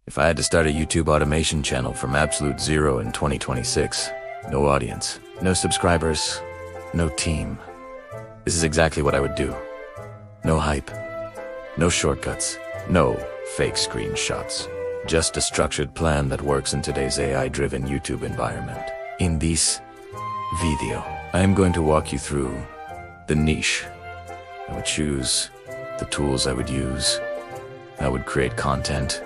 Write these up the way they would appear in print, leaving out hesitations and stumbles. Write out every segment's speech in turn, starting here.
If I had to start a YouTube automation channel from absolute zero in 2026, no audience, no subscribers, no team, this is exactly what I would do. No hype, no shortcuts, no fake screenshots. Just a structured plan that works in today's AI-driven YouTube environment. In this video, I am going to walk you through the niche I would choose, the tools I would use, how I would create content,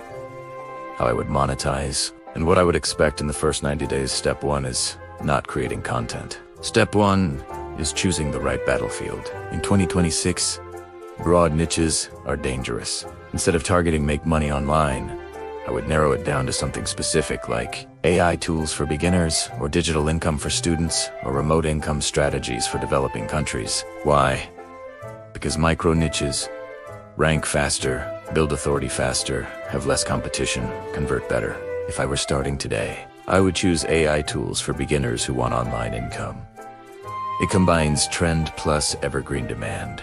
how I would monetize, and what I would expect in the first 90 days. Step 1 is not creating content. Step 1 is choosing the right battlefield. In 2026, broad niches are dangerous. Instead of targeting make money online, I would narrow it down to something specific like AI tools for beginners, or digital income for students, or remote income strategies for developing countries. Why? Because micro niches rank faster, build authority faster, have less competition, convert better. If I were starting today, I would choose AI tools for beginners who want online income. It combines trend plus evergreen demand.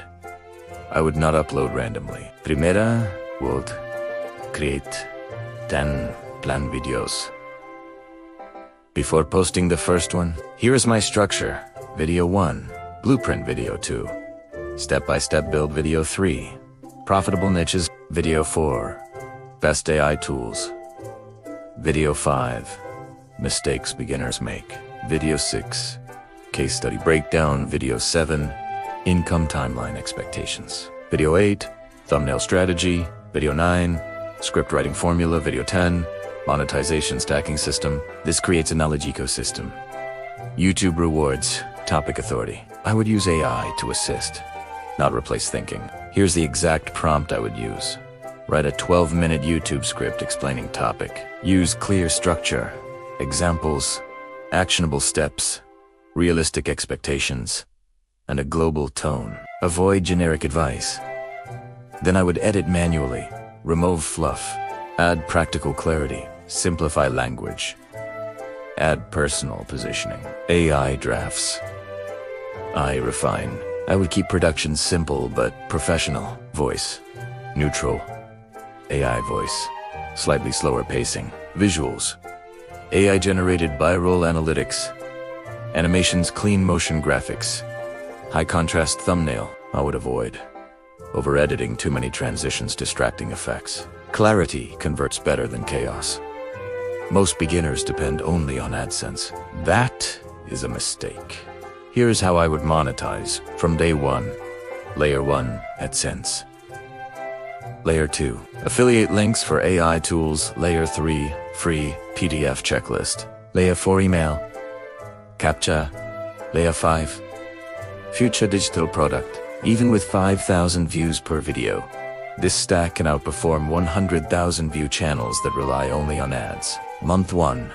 I would not upload randomly. Primera would create 10 plan videos. Before posting the first one, here is my structure. Video 1, blueprint video 2, step-by-step build video 3, profitable niches video 4, best AI tools video 5, mistakes beginners make video 6, case study breakdown video 7, income timeline expectations video 8, thumbnail strategy video 9, script writing formula video 10, monetization stacking system. This creates a knowledge ecosystem. YouTube rewards topic authority. I would use AI to assist, not replace thinking. Here's the exact prompt I would use. Write a 12-minute YouTube script explaining topic. Use clear structure, examples, actionable steps, realistic expectations, and a global tone. Avoid generic advice. Then I would edit manually, remove fluff, add practical clarity, simplify language, add personal positioning. AI drafts. I refine. I would keep production simple but professional. Voice, neutral. AI voice, slightly slower pacing. Visuals, AI-generated bi-roll analytics. Animations, clean motion graphics. High-contrast thumbnail. I would avoid over-editing, too many transitions, distracting effects. Clarity converts better than chaos. Most beginners depend only on AdSense. That is a mistake. Here's how I would monetize from day 1. Layer 1, AdSense. Layer 2, affiliate links for AI tools. Layer 3, free PDF checklist. Layer 4, email, CAPTCHA. Layer 5, future digital product. Even with 5,000 views per video, this stack can outperform 100,000 view channels that rely only on ads. Month 1,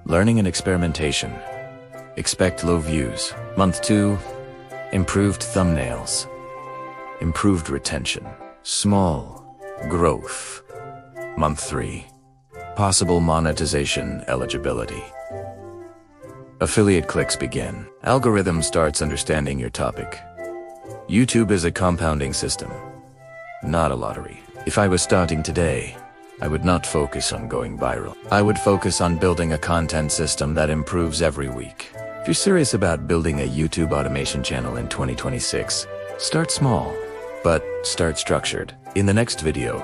learning and experimentation. Expect low views. Month 2, improved thumbnails, improved retention, small growth. Month 3, possible monetization eligibility. Affiliate clicks begin. Algorithm starts understanding your topic. YouTube is a compounding system, not a lottery. If I was starting today, I would not focus on going viral. I would focus on building a content system that improves every week. If you're serious about building a YouTube automation channel in 2026, start small, but start structured. In the next video,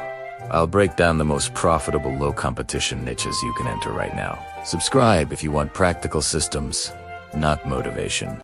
I'll break down the most profitable low-competition niches you can enter right now. Subscribe if you want practical systems, not motivation.